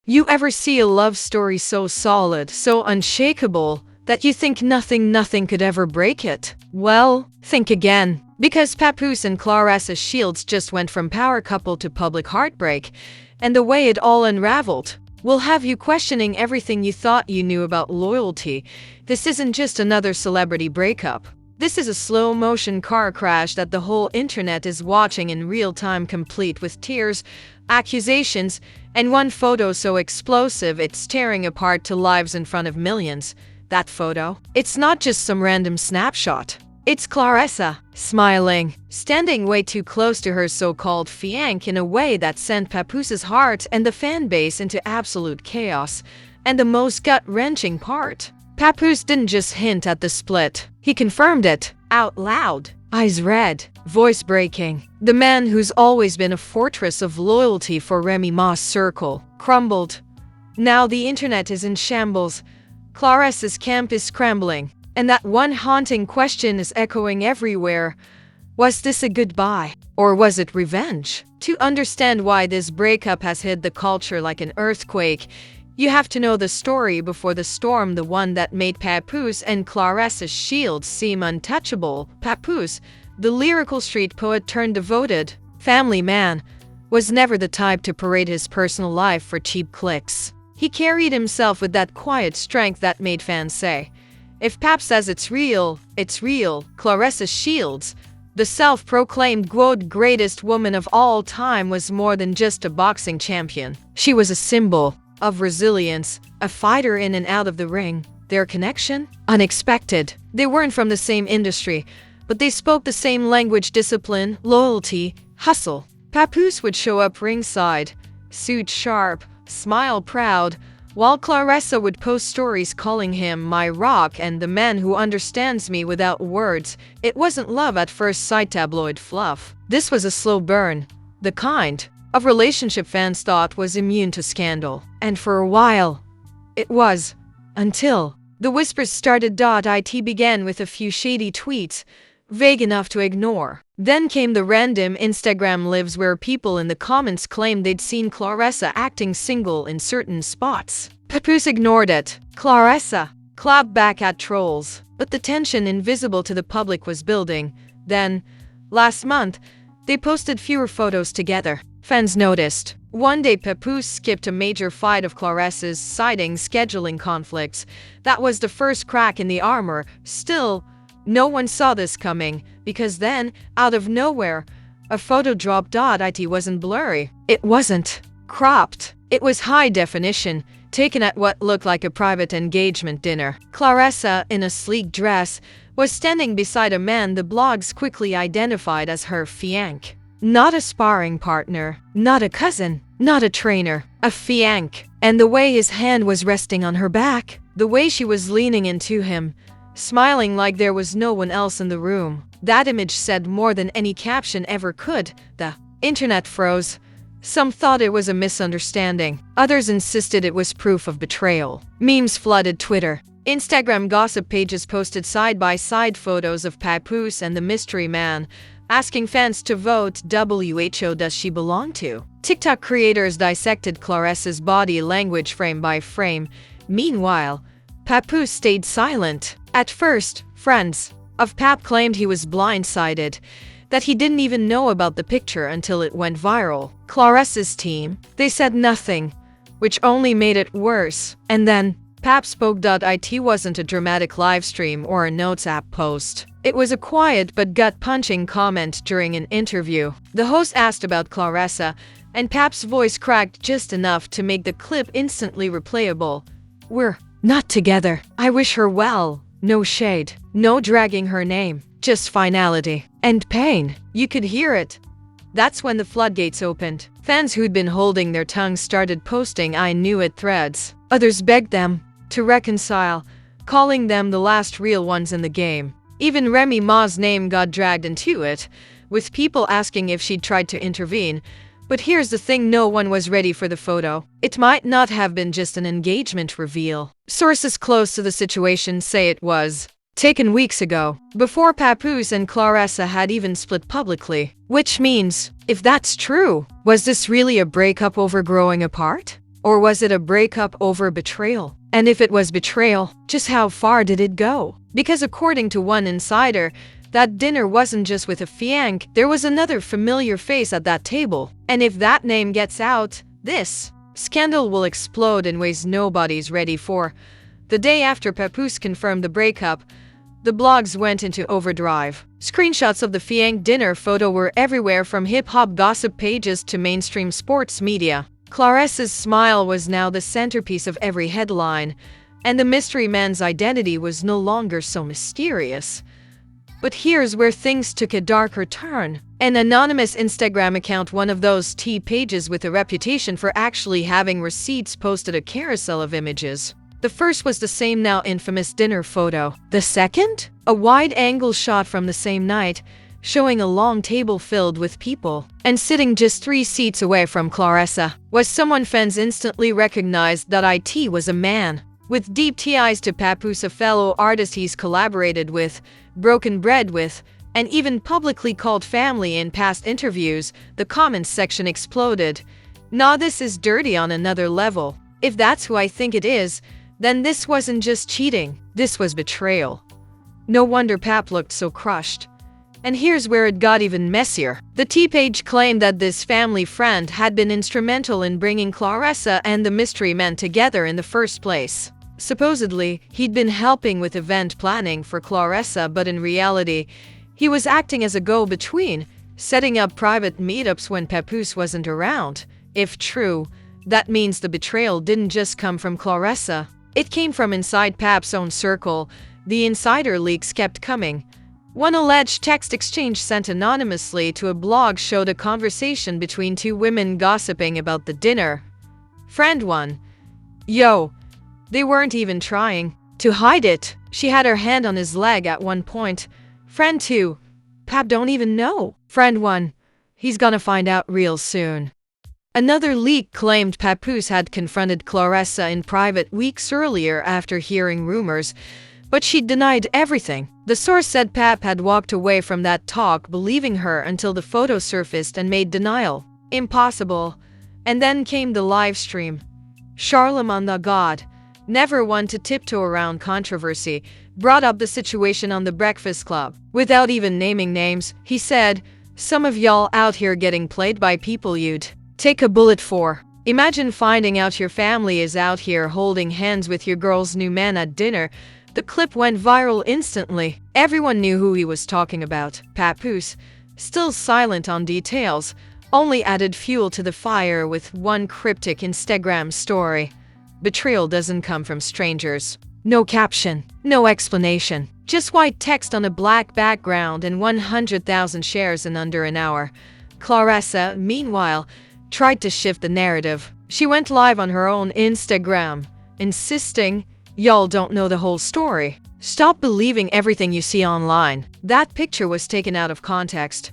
You ever see a love story so solid, so unshakable, that you think nothing could ever break it? Well, think again. Because Papoose and Claressa Shields just went from power couple to public heartbreak, and the way it all unraveled will have you questioning everything you thought you knew about loyalty. This isn't just another celebrity breakup. This is a slow-motion car crash that the whole internet is watching in real time, complete with tears, accusations, and one photo so explosive it's tearing apart two lives in front of millions. That photo, it's not just some random snapshot. It's Claressa, smiling, standing way too close to her so-called fiancé in a way that sent Papoose's heart and the fan base into absolute chaos. And the most gut-wrenching part, Papoose didn't just hint at the split, he confirmed it, out loud, eyes red, voice breaking. The man who's always been a fortress of loyalty for Remy Ma's circle, crumbled. Now the internet is in shambles. Claressa's camp is scrambling, and that one haunting question is echoing everywhere. Was this a goodbye, or was it revenge? To understand why this breakup has hit the culture like an earthquake, you have to know the story before the storm, the one that made Papoose and Claressa Shields seem untouchable. Papoose, the lyrical street poet turned devoted family man, was never the type to parade his personal life for cheap clicks. He carried himself with that quiet strength that made fans say, "If Pap says it's real, it's real." Claressa Shields, the self-proclaimed quote greatest woman of all time, was more than just a boxing champion. She was a symbol of resilience, a fighter in and out of the ring. Their connection? Unexpected. They weren't from the same industry, but they spoke the same language: discipline, loyalty, hustle. Papoose would show up ringside, suit sharp, smile proud, while Claressa would post stories calling him my rock and the man who understands me without words. It wasn't love at first sight tabloid fluff. This was a slow burn, the kind of relationship fans thought was immune to scandal. And for a while, it was. Until the whispers started. It began with a few shady tweets, vague enough to ignore. Then came the random Instagram lives where people in the comments claimed they'd seen Claressa acting single in certain spots. Papoose ignored it. Claressa clapped back at trolls. But the tension invisible to the public was building. Then, last month, they posted fewer photos together. Fans noticed. One day Papoose skipped a major fight of Claressa's, citing scheduling conflicts. That was the first crack in the armor. Still, no one saw this coming, because then, out of nowhere, a photo dropped. It wasn't blurry. It wasn't cropped. It was high definition, taken at what looked like a private engagement dinner. Claressa, in a sleek dress, was standing beside a man the blogs quickly identified as her fiancé. Not a sparring partner, not a cousin, not a trainer, a fiancé. And the way his hand was resting on her back, the way she was leaning into him, smiling like there was no one else in the room. That image said more than any caption ever could. The internet froze. Some thought it was a misunderstanding. Others insisted it was proof of betrayal. Memes flooded Twitter. Instagram gossip pages posted side-by-side photos of Papoose and the mystery man, asking fans to vote. WHO does she belong to? TikTok creators dissected Claressa's body language frame by frame. Meanwhile, Papoose stayed silent. At first, friends of Pap claimed he was blindsided, that he didn't even know about the picture until it went viral. Claressa's team, they said nothing, which only made it worse. And then, Pap spoke. It wasn't a dramatic livestream or a Notes app post. It was a quiet but gut-punching comment during an interview. The host asked about Claressa, and Pap's voice cracked just enough to make the clip instantly replayable. "We're not together. I wish her well." No shade, no dragging her name, just finality and pain. You could hear it. That's when the floodgates opened. Fans who'd been holding their tongues started posting "I knew it" threads. Others begged them to reconcile, calling them the last real ones in the game. Even Remy Ma's name got dragged into it, with people asking if she'd tried to intervene. But here's the thing, no one was ready for the photo. It might not have been just an engagement reveal. Sources close to the situation say it was taken weeks ago, before Papoose and Claressa had even split publicly. Which means, if that's true, was this really a breakup over growing apart? Or was it a breakup over betrayal? And if it was betrayal, just how far did it go? Because according to one insider, that dinner wasn't just with a fiancé, there was another familiar face at that table. And if that name gets out, this scandal will explode in ways nobody's ready for. The day after Papoose confirmed the breakup, the blogs went into overdrive. Screenshots of the fiancé dinner photo were everywhere, from hip-hop gossip pages to mainstream sports media. Claressa's smile was now the centerpiece of every headline, and the mystery man's identity was no longer so mysterious. But here's where things took a darker turn. An anonymous Instagram account, one of those tea pages with a reputation for actually having receipts, posted a carousel of images. The first was the same now infamous dinner photo. The second? A wide-angle shot from the same night, showing a long table filled with people. And sitting just 3 seats away from Claressa was someone fans instantly recognized that it was a man. With deep ties to Papoose, a fellow artist he's collaborated with, broken bread with, and even publicly called family in past interviews, the comments section exploded. Nah, this is dirty on another level. If that's who I think it is, then this wasn't just cheating, this was betrayal. No wonder Pap looked so crushed. And here's where it got even messier. The T page claimed that this family friend had been instrumental in bringing Claressa and the mystery man together in the first place. Supposedly, he'd been helping with event planning for Claressa, but in reality, he was acting as a go-between, setting up private meetups when Papoose wasn't around. If true, that means the betrayal didn't just come from Claressa. It came from inside Pap's own circle. The insider leaks kept coming. One alleged text exchange sent anonymously to a blog showed a conversation between 2 women gossiping about the dinner. Friend 1. Yo. They weren't even trying to hide it. She had her hand on his leg at one point. Friend 2. Pap don't even know. Friend 1. He's gonna find out real soon. Another leak claimed Papoose had confronted Claressa in private weeks earlier after hearing rumors, but she denied everything. The source said Pap had walked away from that talk, believing her until the photo surfaced and made denial impossible. And then came the live stream. Charlemagne the God, never one to tiptoe around controversy, brought up the situation on the Breakfast Club. Without even naming names, he said, "Some of y'all out here getting played by people you'd take a bullet for. Imagine finding out your family is out here holding hands with your girl's new man at dinner." The clip went viral instantly. Everyone knew who he was talking about. Papoose, still silent on details, only added fuel to the fire with one cryptic Instagram story. Betrayal doesn't come from strangers. No caption, no explanation. Just white text on a black background and 100,000 shares in under an hour. Claressa, meanwhile, tried to shift the narrative. She went live on her own Instagram, insisting, "Y'all don't know the whole story. Stop believing everything you see online." That picture was taken out of context.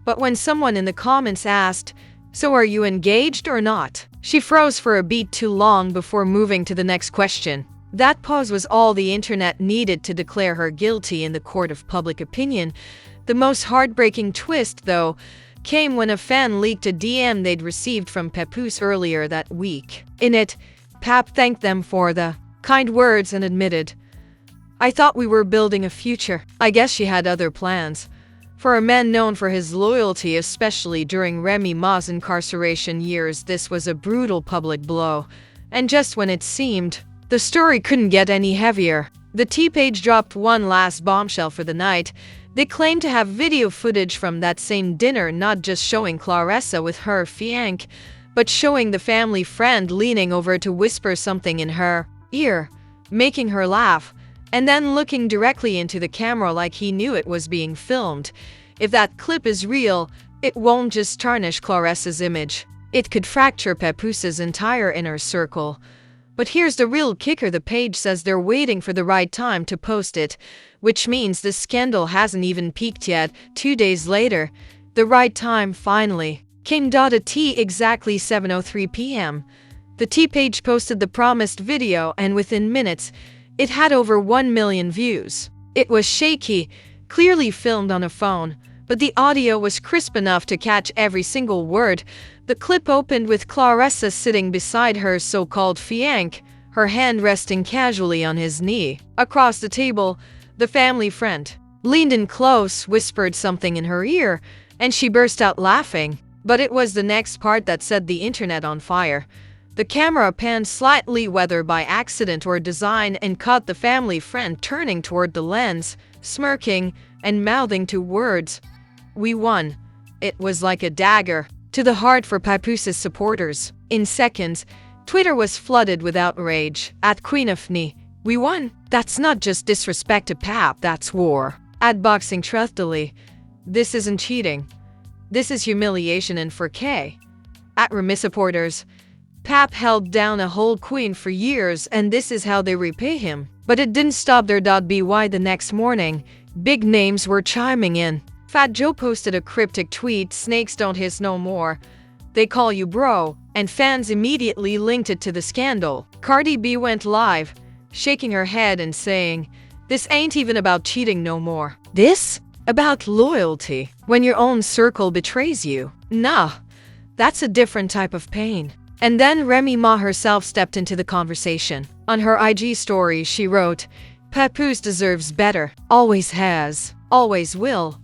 But when someone in the comments asked, "So are you engaged or not?" she froze for a beat too long before moving to the next question. That pause was all the internet needed to declare her guilty in the court of public opinion. The most heartbreaking twist, though, came when a fan leaked a DM they'd received from Papoose earlier that week. In it, Pap thanked them for the kind words and admitted, "I thought we were building a future." I guess she had other plans. For a man known for his loyalty, especially during Remy Ma's incarceration years, this was a brutal public blow. And just when it seemed the story couldn't get any heavier, the T-Page dropped one last bombshell for the night. They claimed to have video footage from that same dinner, not just showing Claressa with her fiancé, but showing the family friend leaning over to whisper something in her ear, making her laugh, and then looking directly into the camera like he knew it was being filmed. If that clip is real, it won't just tarnish Claressa's image. It could fracture Papoose's entire inner circle. But here's the real kicker: the page says they're waiting for the right time to post it, which means the scandal hasn't even peaked yet. 2 days later, the right time finally came. At exactly 7:03 p.m. The T-Page posted the promised video, and within minutes, it had over 1 million views. It was shaky, clearly filmed on a phone, but the audio was crisp enough to catch every single word. The clip opened with Claressa sitting beside her so-called fiancé, her hand resting casually on his knee. Across the table, the family friend leaned in close, whispered something in her ear, and she burst out laughing. But it was the next part that set the internet on fire. The camera panned slightly, whether by accident or design, and caught the family friend turning toward the lens, smirking and mouthing two words: "We won." It was like a dagger to the heart for Papoose's supporters. In seconds, Twitter was flooded with outrage. At Queen of Ni, "We won? That's not just disrespect to Pap, that's war." At Boxing Truthfully, "This isn't cheating. This is humiliation and for K." At Remy supporters, "Pap held down a whole queen for years and this is how they repay him." But it didn't stop there. By the next morning, big names were chiming in. Fat Joe posted a cryptic tweet: "Snakes don't hiss no more. They call you bro," and fans immediately linked it to the scandal. Cardi B went live, shaking her head and saying, "This ain't even about cheating no more. This about loyalty. When your own circle betrays you. Nah, that's a different type of pain." And then Remy Ma herself stepped into the conversation. On her IG story, she wrote, "Papoose deserves better. Always has. Always will."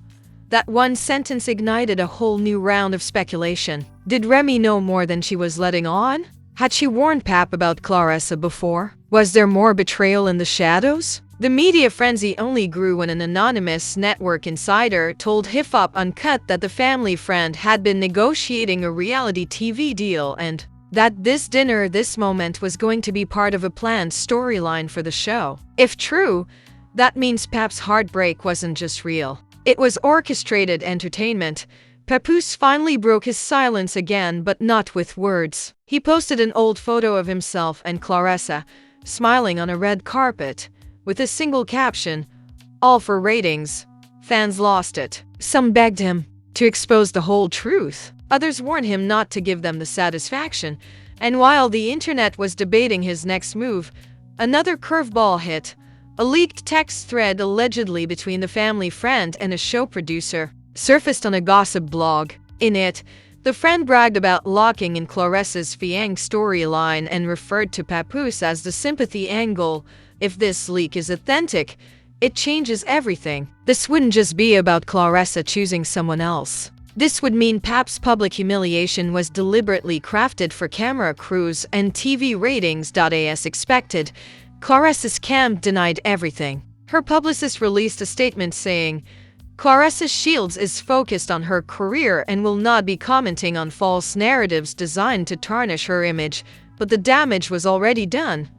That one sentence ignited a whole new round of speculation. Did Remy know more than she was letting on? Had she warned Pap about Claressa before? Was there more betrayal in the shadows? The media frenzy only grew when an anonymous network insider told Hip Hop Uncut that the family friend had been negotiating a reality TV deal and that this dinner, this moment, was going to be part of a planned storyline for the show. If true, that means Pap's heartbreak wasn't just real. It was orchestrated entertainment. Papoose finally broke his silence again, but not with words. He posted an old photo of himself and Claressa, smiling on a red carpet, with a single caption, "All for ratings." Fans lost it. Some begged him to expose the whole truth. Others warned him not to give them the satisfaction. And while the internet was debating his next move, another curveball hit. A leaked text thread allegedly between the family friend and a show producer surfaced on a gossip blog. In it, the friend bragged about locking in Claressa's fiancé storyline and referred to Papoose as the sympathy angle. If this leak is authentic, it changes everything. This wouldn't just be about Claressa choosing someone else. This would mean Pap's public humiliation was deliberately crafted for camera crews and TV ratings. As expected, Claressa's camp denied everything. Her publicist released a statement saying, "Claressa Shields is focused on her career and will not be commenting on false narratives designed to tarnish her image," but the damage was already done.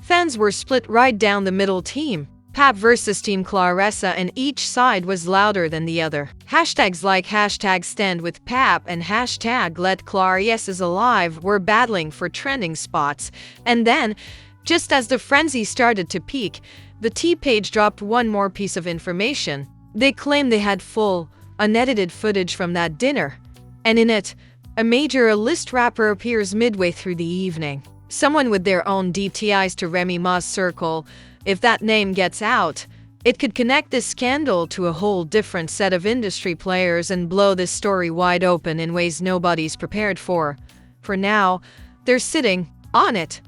Fans were split right down the middle. Team Pap versus Team Claressa, and each side was louder than the other. Hashtags like #StandWithPap and #LetClaressaAlive were battling for trending spots. And then, just as the frenzy started to peak, the T-Page dropped one more piece of information. They claimed they had full, unedited footage from that dinner. And in it, a major A-list rapper appears midway through the evening. Someone with their own deep ties to Remy Ma's circle. If that name gets out, it could connect this scandal to a whole different set of industry players and blow this story wide open in ways nobody's prepared for. For now, they're sitting on it.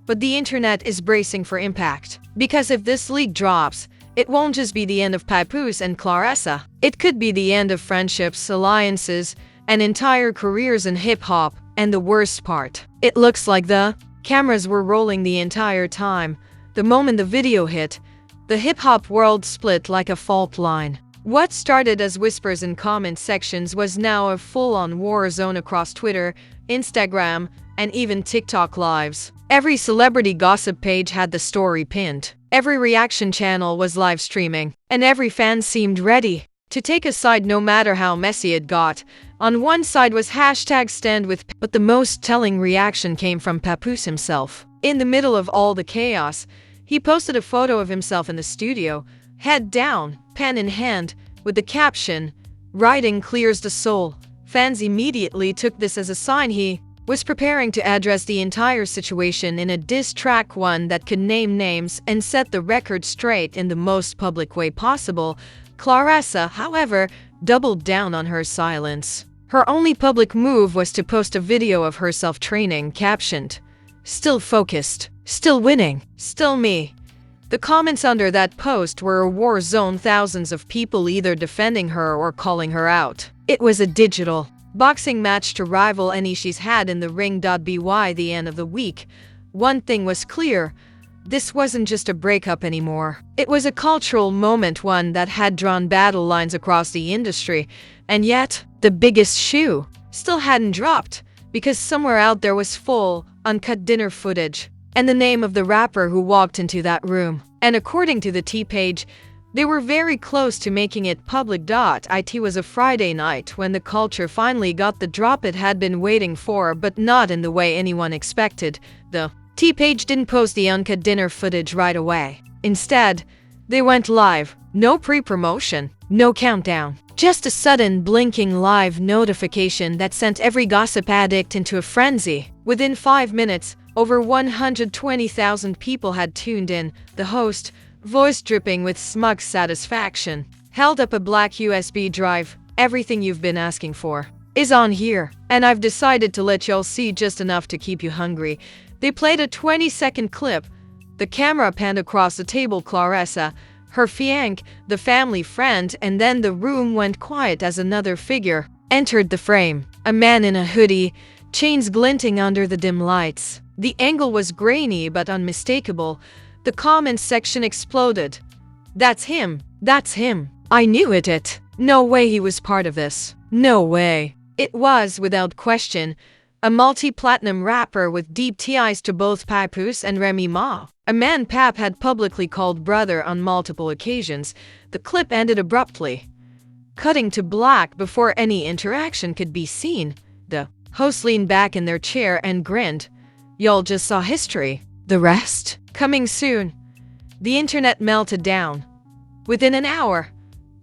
But the internet is bracing for impact. Because if this leak drops, it won't just be the end of Papoose and Claressa. It could be the end of friendships, alliances, and entire careers in hip-hop. And the worst part, it looks like the cameras were rolling the entire time. The moment the video hit, the hip-hop world split like a fault line. What started as whispers in comment sections was now a full-on war zone across Twitter, Instagram, and even TikTok lives. Every celebrity gossip page had the story pinned. Every reaction channel was live streaming. And every fan seemed ready to take a side no matter how messy it got. On one side was #StandWith, but the most telling reaction came from Papoose himself. In the middle of all the chaos, he posted a photo of himself in the studio, head down, pen in hand, with the caption, "Writing clears the soul." Fans immediately took this as a sign he was preparing to address the entire situation in a diss track, one that could name names and set the record straight in the most public way possible. Claressa, however, doubled down on her silence. Her only public move was to post a video of herself training, captioned, "Still focused, still winning, still me." The comments under that post were a war zone, thousands of people either defending her or calling her out. It was a digital boxing match to rival any she's had in the ring. By the end of the week, one thing was clear. This wasn't just a breakup anymore. It was a cultural moment, one that had drawn battle lines across the industry. And yet, the biggest shoe still hadn't dropped, because somewhere out there was full, uncut dinner footage and the name of the rapper who walked into that room. And according to the T page, they were very close to making it public. It was a Friday night when the culture finally got the drop it had been waiting for, but not in the way anyone expected. The T page didn't post the uncut dinner footage right away. Instead, they went live. No pre-promotion, no countdown. Just a sudden blinking live notification that sent every gossip addict into a frenzy. Within 5 minutes, over 120,000 people had tuned in. The host, voice dripping with smug satisfaction, held up a black USB drive. "Everything you've been asking for is on here, and I've decided to let y'all see just enough to keep you hungry." They played a 20-second clip. The camera panned across the table. Claressa, her fiancé, the family friend, and then the room went quiet as another figure entered the frame. A man in a hoodie, chains glinting under the dim lights. The angle was grainy but unmistakable. The comments section exploded. "That's him! That's him! I knew it! No way he was part of this! No way!" It was, without question, a multi-platinum rapper with deep ties to both Papoose and Remy Ma, a man Pap had publicly called brother on multiple occasions. The clip ended abruptly, cutting to black before any interaction could be seen. The host leaned back in their chair and grinned. "Y'all just saw history. The rest coming soon." The internet melted down. Within an hour,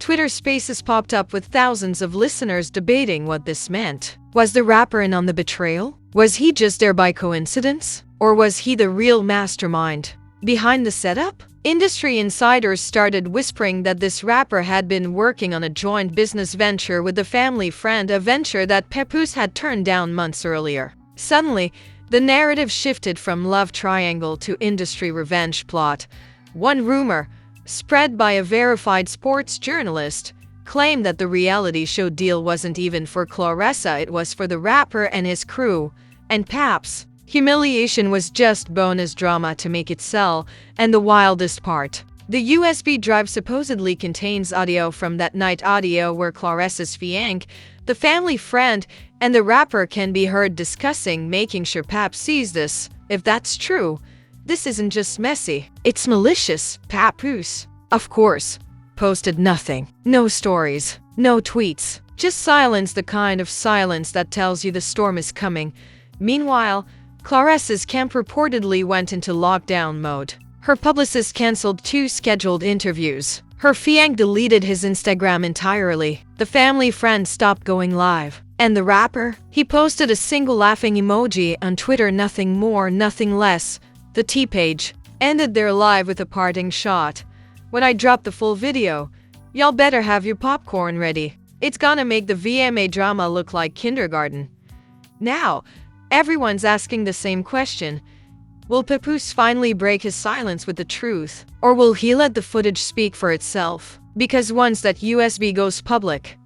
Twitter Spaces popped up with thousands of listeners debating what this meant. Was the rapper in on the betrayal? Was he just there by coincidence? Or was he the real mastermind behind the setup? Industry insiders started whispering that this rapper had been working on a joint business venture with the family friend, a venture that Papoose had turned down months earlier. Suddenly, the narrative shifted from love triangle to industry revenge plot. One rumor, spread by a verified sports journalist, claimed that the reality show deal wasn't even for Claressa, it was for the rapper and his crew. And Pap's humiliation was just bonus drama to make it sell. And the wildest part, the USB drive supposedly contains audio from that night, audio where Claressa's fiancé, the family friend, and the rapper can be heard discussing making sure Pap sees this. If that's true, this isn't just messy, it's malicious. Papoose, of course, posted nothing. No stories, no tweets, just silence, the kind of silence that tells you the storm is coming. Meanwhile, Claressa's camp reportedly went into lockdown mode. Her publicist canceled 2 scheduled interviews. Her fiancé deleted his Instagram entirely. The family friend stopped going live. And the rapper? He posted a single laughing emoji on Twitter, nothing more, nothing less. The T page ended their live with a parting shot. "When I drop the full video, y'all better have your popcorn ready. It's gonna make the VMA drama look like kindergarten." Now, everyone's asking the same question. Will Papoose finally break his silence with the truth? Or will he let the footage speak for itself? Because once that USB goes public,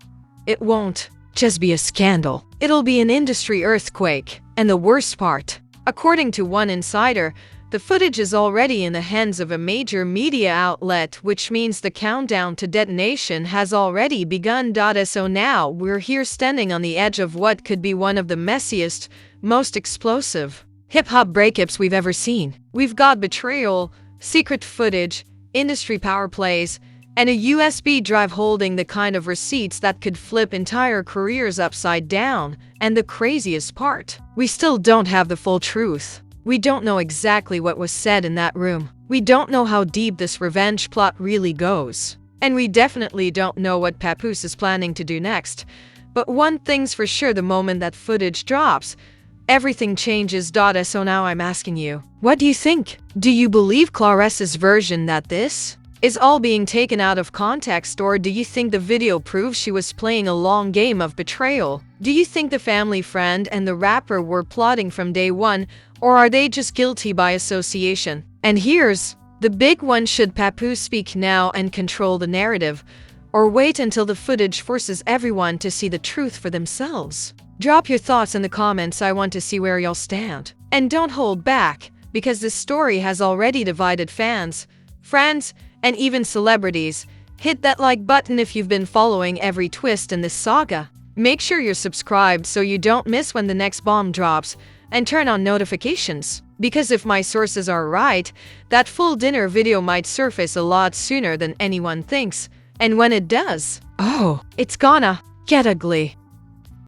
it won't just be a scandal. It'll be an industry earthquake. And the worst part, according to one insider, the footage is already in the hands of a major media outlet, which means the countdown to detonation has already begun. So now we're here standing on the edge of what could be one of the messiest, most explosive hip-hop breakups we've ever seen. We've got betrayal, secret footage, industry power plays, and a USB drive holding the kind of receipts that could flip entire careers upside down. And the craziest part, we still don't have the full truth. We don't know exactly what was said in that room. We don't know how deep this revenge plot really goes. And we definitely don't know what Papoose is planning to do next. But one thing's for sure, the moment that footage drops, everything changes. So now I'm asking you, what do you think? Do you believe Claressa's version that this is all being taken out of context, or do you think the video proves she was playing a long game of betrayal? Do you think the family friend and the rapper were plotting from day one, or are they just guilty by association? And here's the big one: should Papoose speak now and control the narrative, or wait until the footage forces everyone to see the truth for themselves? Drop your thoughts in the comments. I want to see where y'all stand. And don't hold back, because this story has already divided fans, friends, and even celebrities. Hit that like button if you've been following every twist in this saga. Make sure you're subscribed so you don't miss when the next bomb drops, and turn on notifications. Because if my sources are right, that full dinner video might surface a lot sooner than anyone thinks. And when it does, oh, it's gonna get ugly.